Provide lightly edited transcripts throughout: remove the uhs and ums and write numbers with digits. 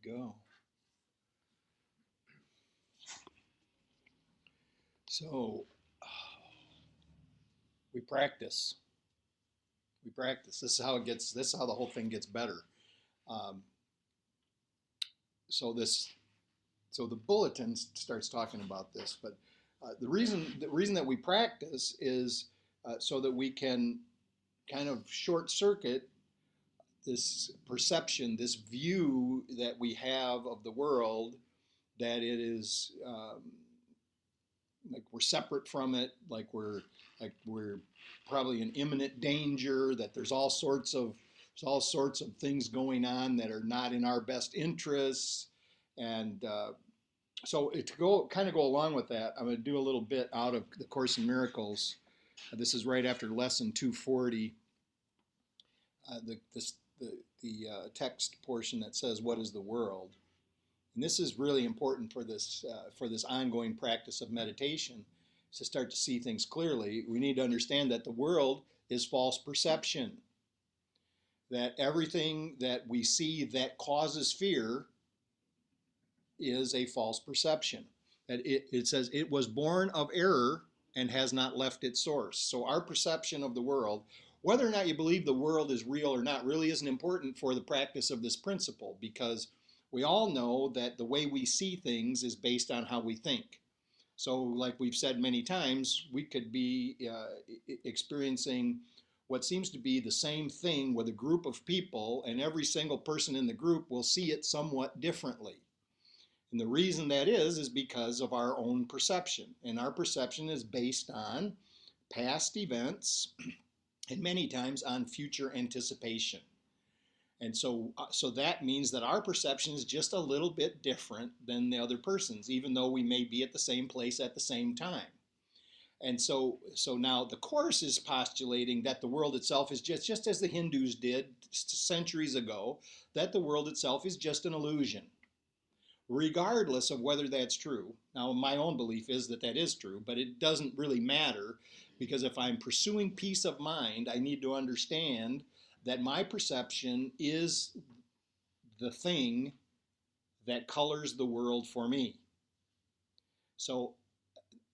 go. So we practice. We practice. This is how it gets. This is how the whole thing gets better. Um, so this, so the bulletin starts talking about this, but the reason that we practice is so that we can kind of short circuit this perception, this view that we have of the world, that it is like we're separate from it, like we're probably in imminent danger, that there's all sorts of things going on that are not in our best interests. And so to go along with that, I'm going to do a little bit out of the Course in Miracles. This is right after lesson 240. The text portion that says, "What is the world?" And this is really important for this ongoing practice of meditation. To start to see things clearly, we need to understand that the world is false perception. That everything that we see that causes fear is a false perception. That it says it was born of error and has not left its source. So our perception of the world, whether or not you believe the world is real or not, really isn't important for the practice of this principle, because we all know that the way we see things is based on how we think. So like we've said many times, we could be experiencing what seems to be the same thing with a group of people, and every single person in the group will see it somewhat differently. And the reason that is because of our own perception. And our perception is based on past events and many times on future anticipation. And so that means that our perception is just a little bit different than the other person's, even though we may be at the same place at the same time. And so now the Course is postulating that the world itself is just as the Hindus did centuries ago, that the world itself is just an illusion, regardless of whether that's true. Now, my own belief is that that is true, but it doesn't really matter, because if I'm pursuing peace of mind, I need to understand that my perception is the thing that colors the world for me. So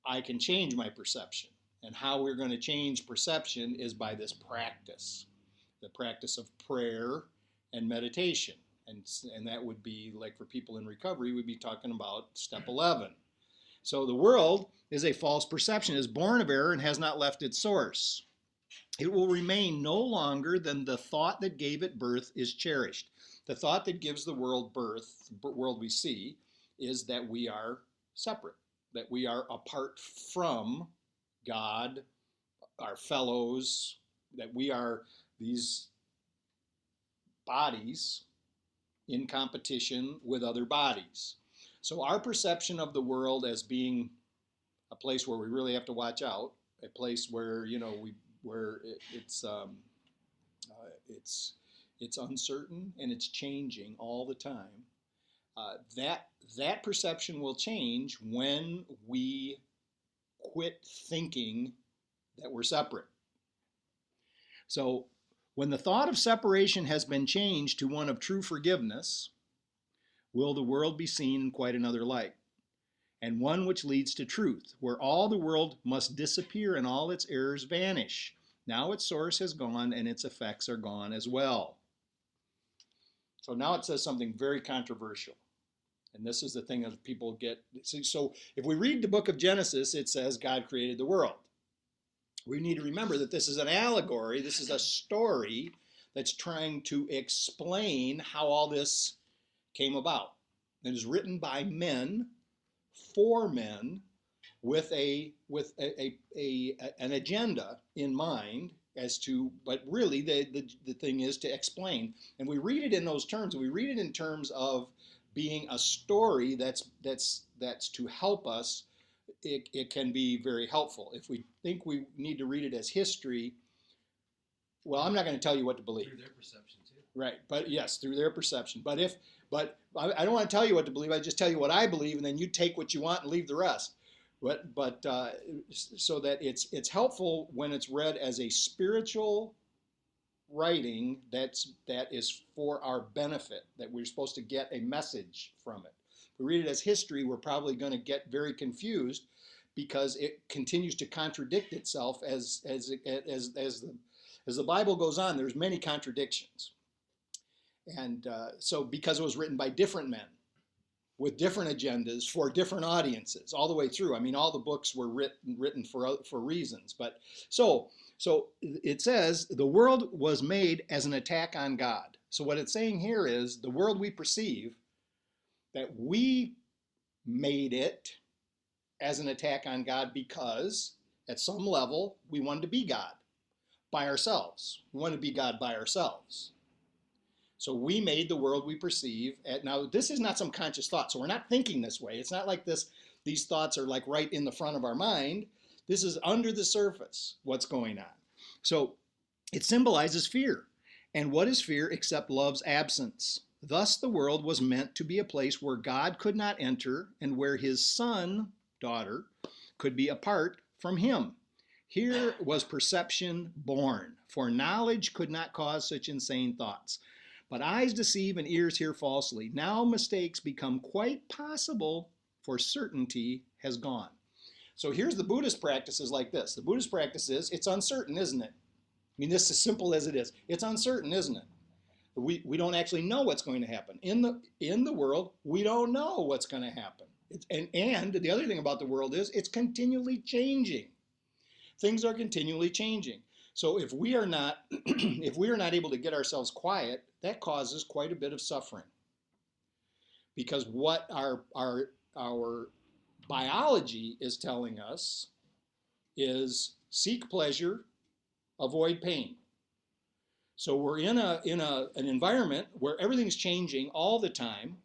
I can change my perception. And how we're going to change perception is by this practice, the practice of prayer and meditation. And that would be, like for people in recovery, we'd be talking about step 11. So the world is a false perception, is born of error and has not left its source. It will remain no longer than the thought that gave it birth is cherished. The thought that gives the world birth, the world we see, is that we are separate, that we are apart from God, our fellows, that we are these bodies in competition with other bodies. So our perception of the world as being a place where we really have to watch out, a place where it's uncertain and it's changing all the time. That perception will change when we quit thinking that we're separate. So when the thought of separation has been changed to one of true forgiveness, will the world be seen in quite another light, and one which leads to truth, where all the world must disappear and all its errors vanish. Now its source has gone and its effects are gone as well. So now it says something very controversial. And this is the thing that people get. So if we read the book of Genesis, it says God created the world. We need to remember that this is an allegory. This is a story that's trying to explain how all this came about. It is written by men, for men, with an agenda in mind as to, but really the thing is to explain. And we read it in those terms. We read it in terms of being a story that's to help us. It can be very helpful. If we think we need to read it as history, well, I'm not going to tell you what to believe. Through their perception too. Right, but yes, through their perception. But I don't want to tell you what to believe. I just tell you what I believe, and then you take what you want and leave the rest. But so that it's helpful when it's read as a spiritual writing that is for our benefit, that we're supposed to get a message from it. If we read it as history, we're probably going to get very confused because it continues to contradict itself as the Bible goes on. There's many contradictions, and so because it was written by different men with different agendas for different audiences all the way through. I mean, all the books were written for reasons. But so it says the world was made as an attack on God. So what it's saying here is the world we perceive, that we made it as an attack on God because at some level we wanted to be God by ourselves. We wanted to be God by ourselves. So we made the world we perceive. Now, this is not some conscious thought. So we're not thinking this way. It's not like these thoughts are like right in the front of our mind. This is under the surface, what's going on. So it symbolizes fear. And what is fear except love's absence? Thus the world was meant to be a place where God could not enter and where his son, daughter, could be apart from him. Here was perception born, for knowledge could not cause such insane thoughts. But eyes deceive and ears hear falsely. Now mistakes become quite possible, for certainty has gone. So here's the Buddhist practices like this. The Buddhist practice is, it's uncertain, isn't it? I mean, this is as simple as it is. It's uncertain, isn't it? We don't actually know what's going to happen. In the world, we don't know what's going to happen. And the other thing about the world is it's continually changing. Things are continually changing. So if we are not able to get ourselves quiet, that causes quite a bit of suffering. Because what our biology is telling us is seek pleasure, avoid pain. So we're in an environment where everything's changing all the time.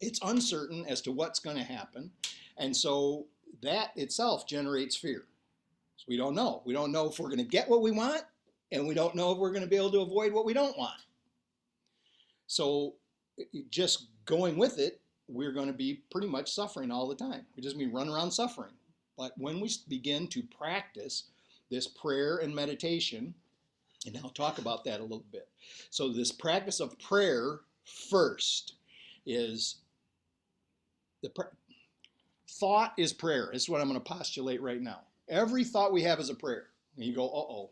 It's uncertain as to what's going to happen. And so that itself generates fear. So we don't know. We don't know if we're going to get what we want, and we don't know if we're going to be able to avoid what we don't want. So just going with it, we're going to be pretty much suffering all the time. We just be running around suffering. But when we begin to practice this prayer and meditation, and I'll talk about that a little bit. So this practice of prayer first is thought is prayer. This is what I'm going to postulate right now. Every thought we have is a prayer. And you go, uh-oh,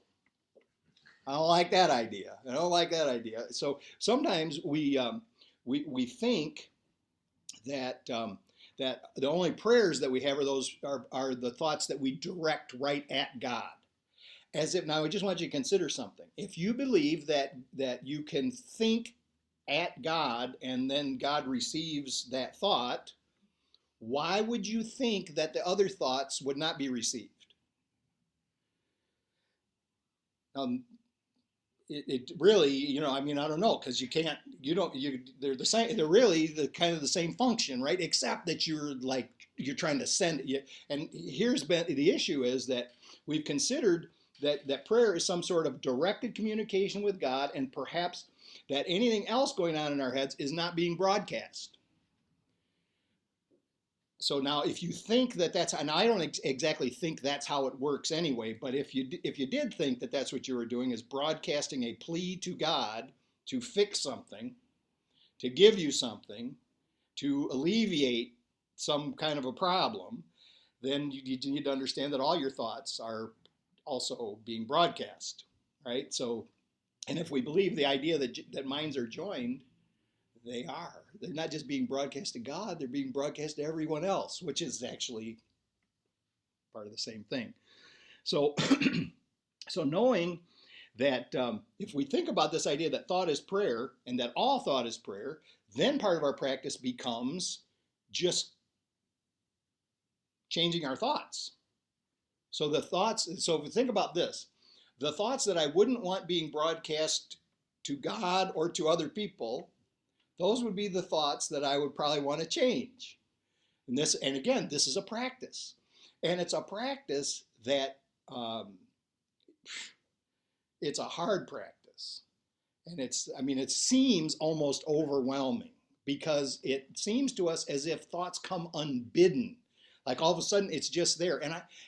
I don't like that idea. I don't like that idea. So sometimes we think that that the only prayers that we have are the thoughts that we direct right at God. As if, now I just want you to consider something. If you believe that you can think at God and then God receives that thought, why would you think that the other thoughts would not be received? It really, I mean, I don't know, because they're the same, they're really the kind of the same function, right? Except that you're trying to send it. And the issue is that we've considered that prayer is some sort of directed communication with God, and perhaps that anything else going on in our heads is not being broadcast. So now if you think that's, and I don't exactly think that's how it works anyway, but if you did think that that's what you were doing, is broadcasting a plea to God to fix something, to give you something, to alleviate some kind of a problem, then you need to understand that all your thoughts are also being broadcast, right? So, and if we believe the idea that minds are joined, they are. They're not just being broadcast to God, they're being broadcast to everyone else, which is actually part of the same thing. So, so knowing that if we think about this idea that thought is prayer and that all thought is prayer, then part of our practice becomes just changing our thoughts. So so if we think about this, the thoughts that I wouldn't want being broadcast to God or to other people, those would be the thoughts that I would probably want to change. And again, this is a practice. And it's a practice that it's a hard practice. And it seems almost overwhelming because it seems to us as if thoughts come unbidden. Like all of a sudden it's just there.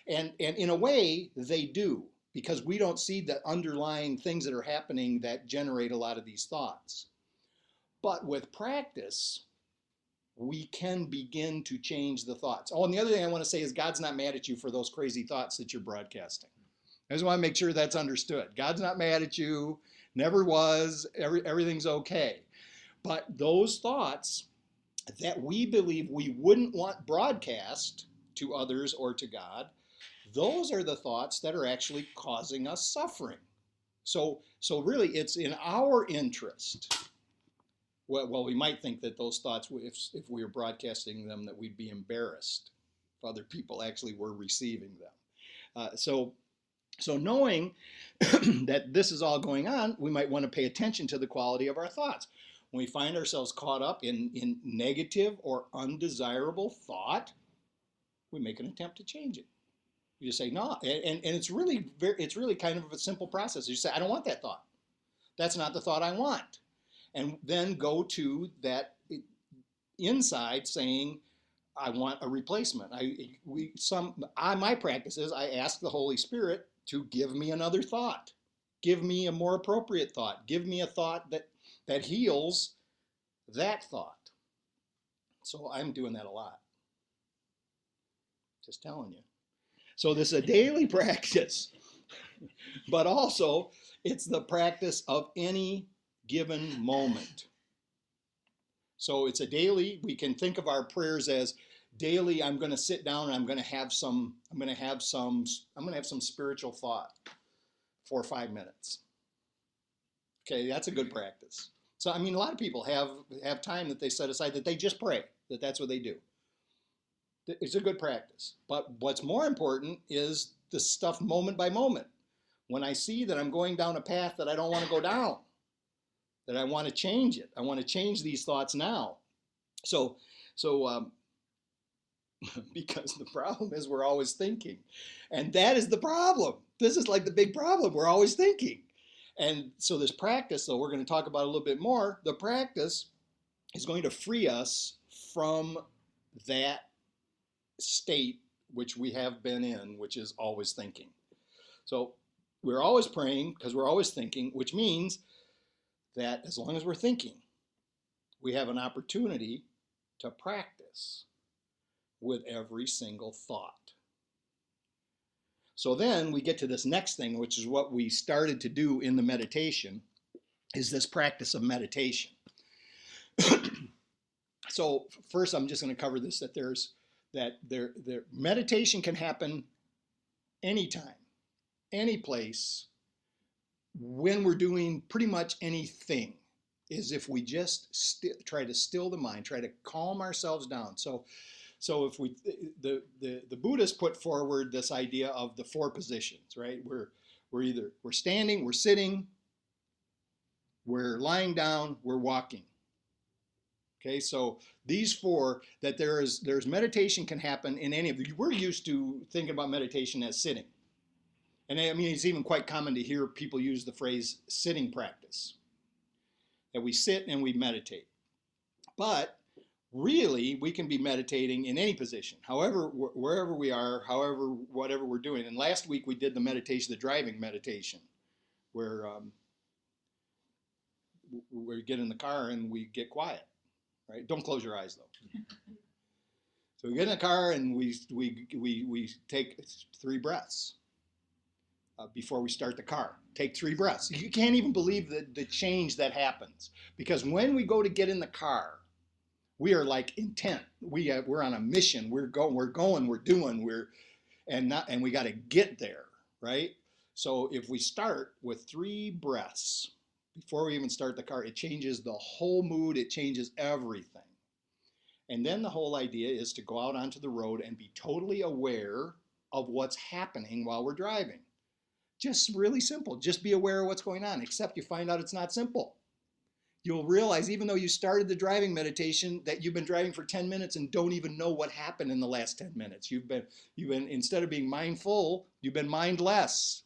And in a way they do, because we don't see the underlying things that are happening that generate a lot of these thoughts. But with practice, we can begin to change the thoughts. Oh, and the other thing I want to say is God's not mad at you for those crazy thoughts that you're broadcasting. I just want to make sure that's understood. God's not mad at you, never was, everything's okay. But those thoughts that we believe we wouldn't want broadcast to others or to God, those are the thoughts that are actually causing us suffering. So really, it's in our interest. Well, we might think that those thoughts, if we were broadcasting them, that we'd be embarrassed if other people actually were receiving them. So knowing that this is all going on, we might want to pay attention to the quality of our thoughts. When we find ourselves caught up in negative or undesirable thought, we make an attempt to change it. You just say no, and it's really kind of a simple process. You say, I don't want that thought. That's not the thought I want. And then go to that inside saying, I want a replacement. My practice is I ask the Holy Spirit to give me another thought. Give me a more appropriate thought. Give me a thought that heals that thought. So I'm doing that a lot. Just telling you. So this is a daily practice, but also it's the practice of any given moment. So it's a daily, we can think of our prayers as daily. I'm going to sit down and I'm going to have some spiritual thought for 5 minutes. Okay, that's a good practice. So I mean, a lot of people have time that they set aside that they just pray, that's what they do. It's a good practice. But what's more important is the stuff moment by moment. When I see that I'm going down a path that I don't want to go down, that I want to change it. I want to change these thoughts now. So because the problem is we're always thinking. And that is the problem. This is like the big problem. We're always thinking. And so this practice, though, we're going to talk about a little bit more. The practice is going to free us from that state which we have been in, which is always thinking. So we're always praying because we're always thinking, which means that as long as we're thinking, we have an opportunity to practice with every single thought. So then we get to this next thing, which is what we started to do in the meditation, is this practice of meditation. So first I'm just going to cover this, that meditation can happen anytime, any place, when we're doing pretty much anything, is if we just try to still the mind, try to calm ourselves down. So if the Buddhists put forward this idea of the 4 positions, right? We're standing, we're sitting, we're lying down, we're walking. Okay, so these 4, that there's meditation can happen in any of them. We're used to thinking about meditation as sitting. And I mean, it's even quite common to hear people use the phrase sitting practice. That we sit and we meditate. But really, we can be meditating in any position, however, wherever we are, whatever we're doing. And last week we did the meditation, the driving meditation, where we get in the car and we get quiet, right? Don't close your eyes though. So we get in the car and we take 3 breaths. Before we start the car. Take 3 breaths. You can't even believe the change that happens. Because when we go to get in the car, we are like intent. We're on a mission. We're doing, and we got to get there, right? So if we start with 3 breaths before we even start the car, it changes the whole mood. It changes everything. And then the whole idea is to go out onto the road and be totally aware of what's happening while we're driving. Just really simple. Just be aware of what's going on, except you find out it's not simple. You'll realize, even though you started the driving meditation, that you've been driving for 10 minutes and don't even know what happened in the last 10 minutes. You've been instead of being mindful, you've been mindless.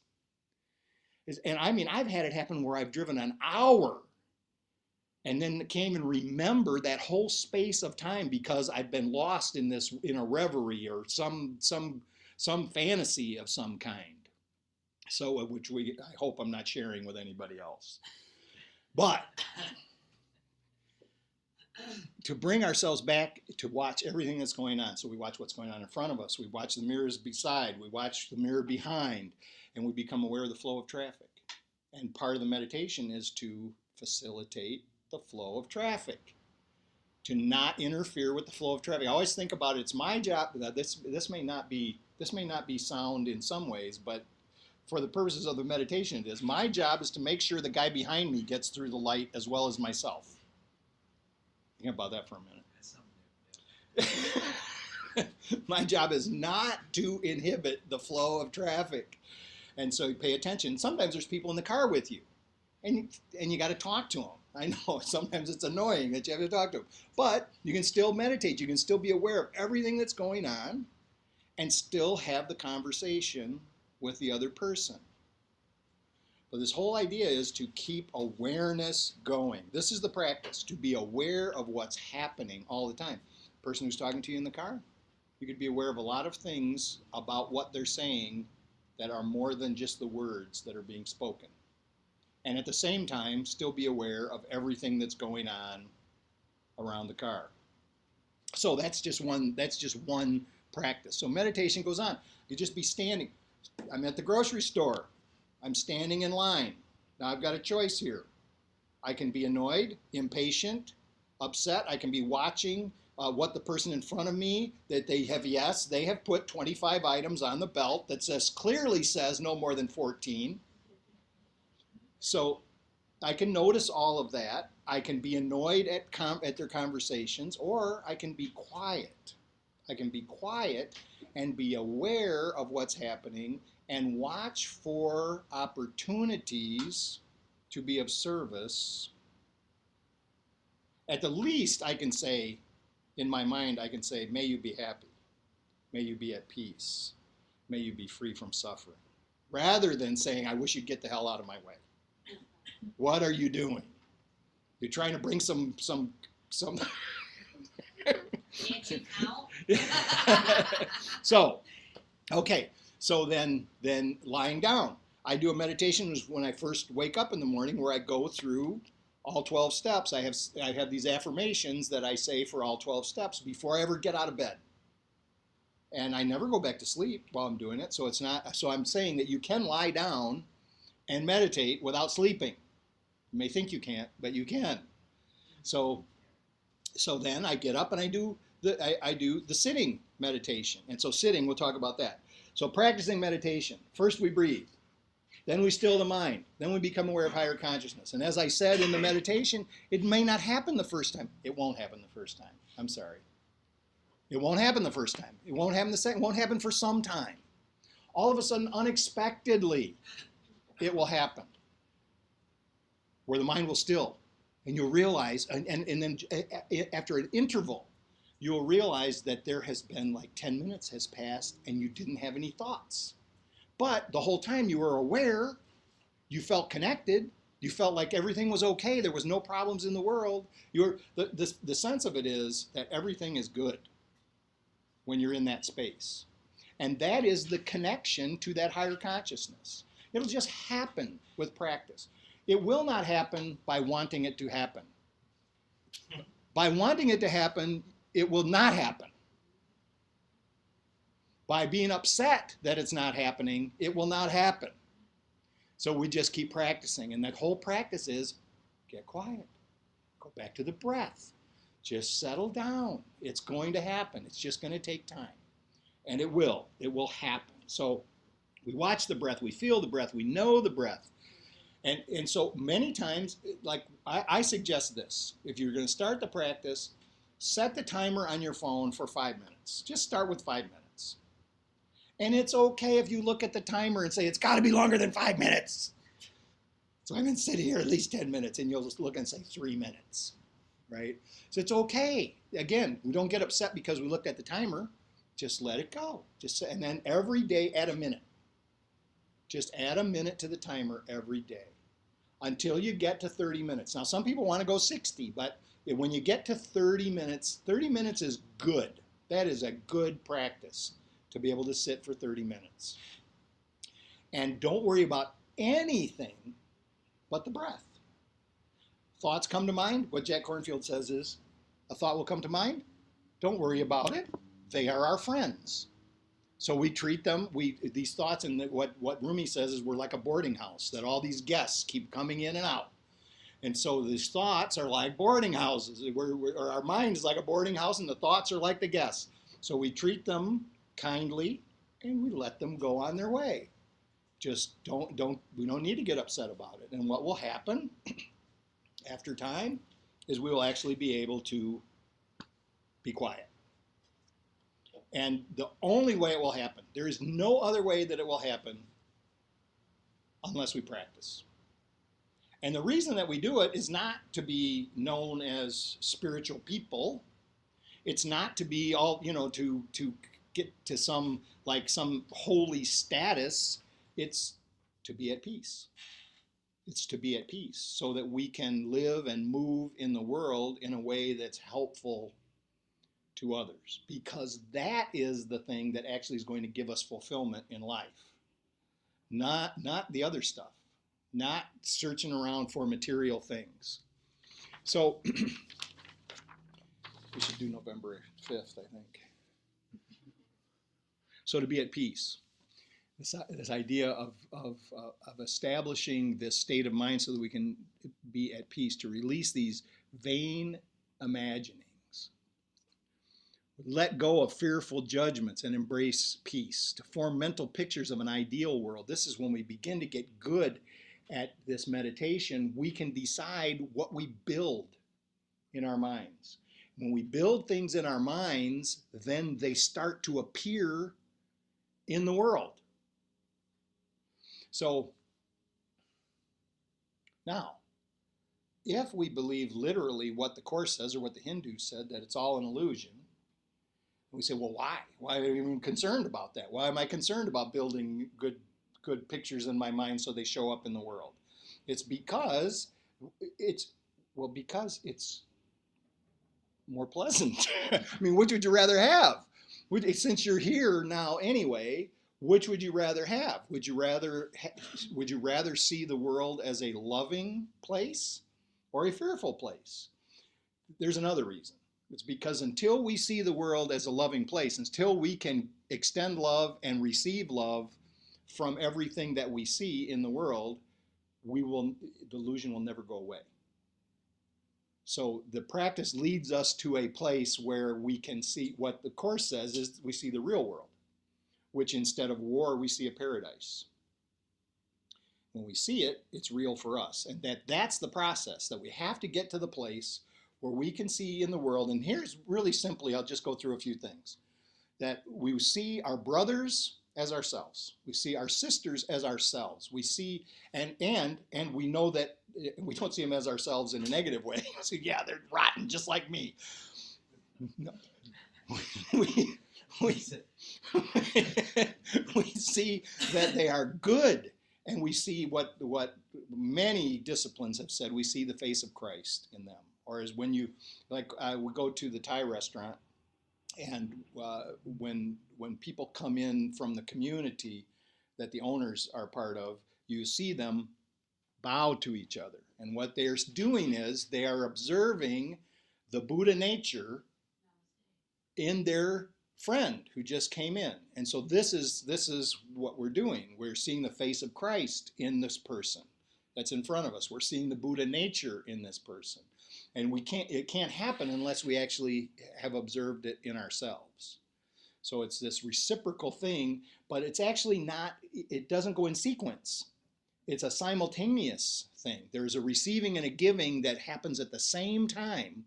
And I mean, I've had it happen where I've driven an hour and then can't even remember that whole space of time because I've been lost in a reverie or some fantasy of some kind. So, I hope I'm not sharing with anybody else. But to bring ourselves back to watch everything that's going on. So we watch what's going on in front of us. We watch the mirrors beside. We watch the mirror behind. And we become aware of the flow of traffic. And part of the meditation is to facilitate the flow of traffic, to not interfere with the flow of traffic. I always think about it. It's my job. This may not be sound in some ways, but for the purposes of the meditation, it is. My job is to make sure the guy behind me gets through the light as well as myself. Think about that for a minute. My job is not to inhibit the flow of traffic. And so you pay attention. Sometimes there's people in the car with you, and you got to talk to them. I know sometimes it's annoying that you have to talk to them, but you can still meditate. You can still be aware of everything that's going on and still have the conversation with the other person. But this whole idea is to keep awareness going. This is the practice, to be aware of what's happening all the time. Person who's talking to you in the car, you could be aware of a lot of things about what they're saying that are more than just the words that are being spoken. And at the same time, still be aware of everything that's going on around the car. So that's just one practice. So meditation goes on. You just be standing. I'm at the grocery store. I'm standing in line. Now I've got a choice here. I can be annoyed, impatient, upset. I can be watching what the person in front of me, that they have put 25 items on the belt that clearly says no more than 14. So I can notice all of that. I can be annoyed at their conversations, or I can be quiet. I can be quiet and be aware of what's happening and watch for opportunities to be of service. At the least, I can say, in my mind, I can say, may you be happy. May you be at peace. May you be free from suffering. Rather than saying, I wish you'd get the hell out of my way. What are you doing? You're trying to bring some So, okay. So then lying down. I do a meditation when I first wake up in the morning, where I go through all 12 steps. I have these affirmations that I say for all 12 steps before I ever get out of bed. And I never go back to sleep while I'm doing it. So I'm saying that you can lie down and meditate without sleeping. You may think you can't, but you can. So then I get up and I do the sitting meditation. And so sitting, we'll talk about that. So practicing meditation. First we breathe. Then we still the mind. Then we become aware of higher consciousness. And as I said in the meditation, it may not happen the first time. It won't happen the first time. I'm sorry. It won't happen the first time. It won't happen the second. It won't happen for some time. All of a sudden, unexpectedly, it will happen. Where the mind will still. And you'll realize, and then after an interval, you'll realize that there has been like 10 minutes has passed and you didn't have any thoughts. But the whole time you were aware, you felt connected, you felt like everything was okay, there was no problems in the world. The sense of it is that everything is good when you're in that space. And that is the connection to that higher consciousness. It'll just happen with practice. It will not happen by wanting it to happen. By wanting it to happen, it will not happen. By being upset that it's not happening, it will not happen. So we just keep practicing. And that whole practice is get quiet. Go back to the breath. Just settle down. It's going to happen. It's just going to take time. And it will. It will happen. So we watch the breath. We feel the breath. We know the breath. And so many times, like I suggest this. If you're going to start the practice, set the timer on your phone for 5 minutes. Just start with 5 minutes. And it's okay if you look at the timer and say, it's got to be longer than 5 minutes. So I've been sitting here at least 10 minutes, and you'll just look and say 3 minutes, right? So it's okay. Again, we don't get upset because we looked at the timer. Just let it go. And then every day add a minute. Just add a minute to the timer every day until you get to 30 minutes. Now, some people want to go 60, but when you get to 30 minutes is good. That is a good practice to be able to sit for 30 minutes. And don't worry about anything but the breath. Thoughts come to mind. What Jack Kornfield says is, a thought will come to mind. Don't worry about it. They are our friends. So we treat them, these thoughts, and what Rumi says is we're like a boarding house, that all these guests keep coming in and out. And so these thoughts are like boarding houses. Or our mind is like a boarding house, and the thoughts are like the guests. So we treat them kindly, and we let them go on their way. Just we don't need to get upset about it. And what will happen after time is we will actually be able to be quiet. And the only way it will happen, there is no other way that it will happen unless we practice. And the reason that we do it is not to be known as spiritual people. It's not to be all, to get to some holy status. It's to be at peace. It's to be at peace so that we can live and move in the world in a way that's helpful to others, because that is the thing that actually is going to give us fulfillment in life. Not the other stuff, not searching around for material things. So we should do November 5th, I think. So to be at peace. This idea of establishing this state of mind so that we can be at peace, to release these vain imaginings. Let go of fearful judgments and embrace peace, to form mental pictures of an ideal world. This is when we begin to get good at this meditation. We can decide what we build in our minds. When we build things in our minds, then they start to appear in the world. So now, if we believe literally what the Course says or what the Hindus said, that it's all an illusion, we say, well, why? Why are we even concerned about that? Why am I concerned about building good pictures in my mind so they show up in the world? It's because it's more pleasant. I mean, which would you rather have? Since you're here now anyway, which would you rather have? Would you rather see the world as a loving place or a fearful place? There's another reason. It's because until we see the world as a loving place, until we can extend love and receive love from everything that we see in the world, the illusion will never go away. So the practice leads us to a place where we can see what the Course says is we see the real world, which instead of war, we see a paradise. When we see it, it's real for us. And that's the process, that we have to get to the place where we can see in the world. And here's really simply, I'll just go through a few things. That we see our brothers as ourselves. We see our sisters as ourselves. We see, and we know that we don't see them as ourselves in a negative way. So yeah, they're rotten just like me. No. We see that they are good, and we see what many disciplines have said. We see the face of Christ in them. Or as when I would go to the Thai restaurant, and when people come in from the community that the owners are part of, you see them bow to each other. And what they're doing is they are observing the Buddha nature in their friend who just came in. And so this is what we're doing. We're seeing the face of Christ in this person that's in front of us. We're seeing the Buddha nature in this person. And it can't happen unless we actually have observed it in ourselves. So it's this reciprocal thing, but it's actually not, it doesn't go in sequence. It's a simultaneous thing. There's a receiving and a giving that happens at the same time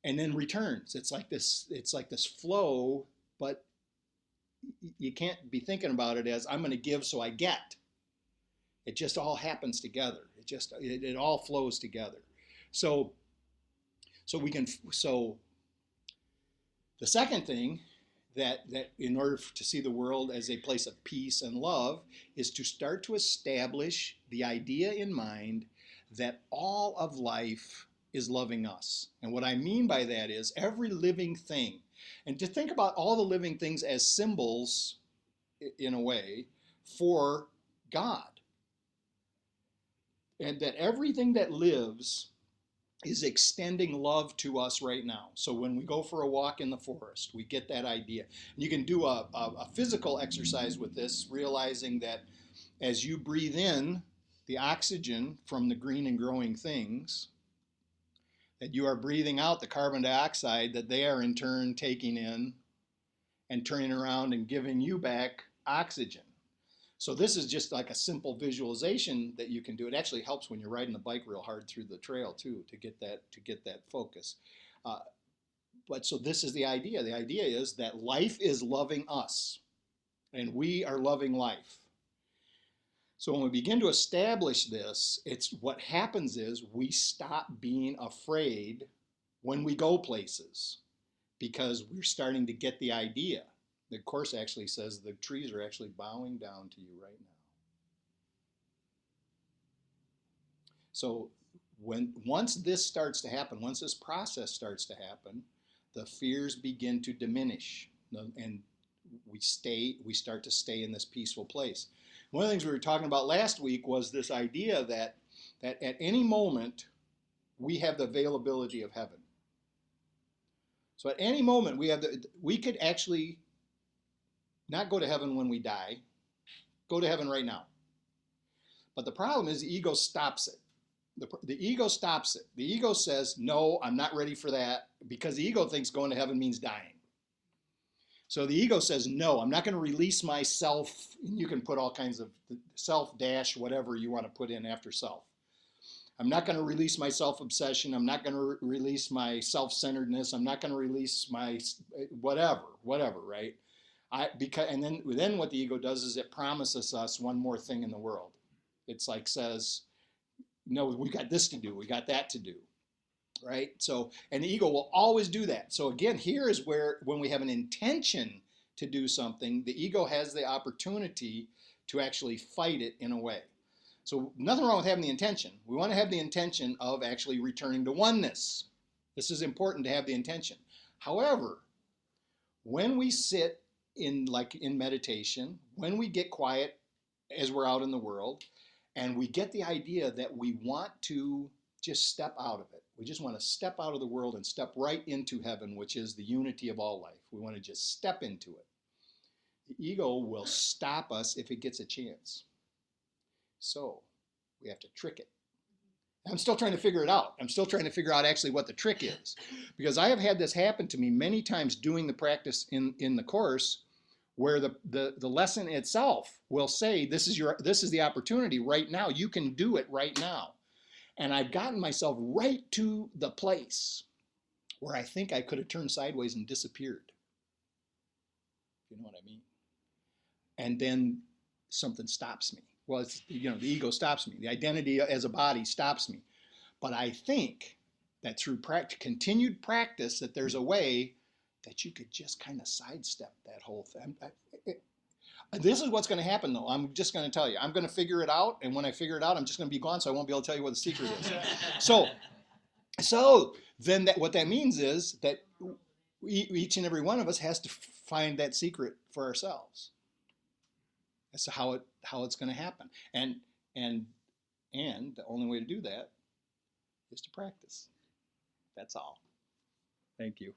and then returns. It's like this flow, but you can't be thinking about it as I'm going to give so I get. It just all happens together. It all flows together. So the second thing that in order to see the world as a place of peace and love is to start to establish the idea in mind that all of life is loving us. And what I mean by that is every living thing, and to think about all the living things as symbols in a way for God. And that everything that lives is extending love to us right now. So when we go for a walk in the forest, we get that idea. And you can do a physical exercise with this, realizing that as you breathe in the oxygen from the green and growing things, that you are breathing out the carbon dioxide that they are in turn taking in and turning around and giving you back oxygen. So this is just like a simple visualization that you can do. It actually helps when you're riding the bike real hard through the trail too, to get that focus. But so this is the idea. The idea is that life is loving us, and we are loving life. So when we begin to establish this, it's what happens is we stop being afraid when we go places, because we're starting to get the idea. The Course actually says the trees are actually bowing down to you right now. So once this starts to happen, once this process starts to happen, the fears begin to diminish, and we start to stay in this peaceful place. One of the things we were talking about last week was this idea that at any moment we have the availability of heaven. So at any moment we could actually not go to heaven when we die, go to heaven right now. But the problem is the ego stops it. The ego stops it. The ego says, no, I'm not ready for that, because the ego thinks going to heaven means dying. So the ego says, no, I'm not going to release myself. You can put all kinds of self dash, whatever you want to put in after self. I'm not going to release my self-obsession. I'm not going to release my self-centeredness. I'm not going to release my whatever, right? And then what the ego does is it promises us one more thing in the world. It's like says, no, we got this to do, we got that to do, right? So, and the ego will always do that. So again, here is where when we have an intention to do something, the ego has the opportunity to actually fight it in a way. So nothing wrong with having the intention. We want to have the intention of actually returning to oneness. This is important to have the intention. However, when we sit in meditation, when we get quiet as we're out in the world, and we get the idea that we want to just step out of it. We just want to step out of the world and step right into heaven, which is the unity of all life. We want to just step into it. The ego will stop us if it gets a chance. So we have to trick it. I'm still trying to figure it out. I'm still trying to figure out actually what the trick is. Because I have had this happen to me many times doing the practice in the Course, where the lesson itself will say, this is the opportunity right now. You can do it right now. And I've gotten myself right to the place where I think I could have turned sideways and disappeared. You know what I mean? And then something stops me. Well, it's, the ego stops me. The identity as a body stops me. But I think that through continued practice, that there's a way that you could just kind of sidestep that whole thing. This is what's going to happen, though. I'm just going to tell you. I'm going to figure it out, and when I figure it out, I'm just going to be gone, so I won't be able to tell you what the secret is. So then what that means is that each and every one of us has to find that secret for ourselves. That's how it's going to happen. And the only way to do that is to practice. That's all. Thank you.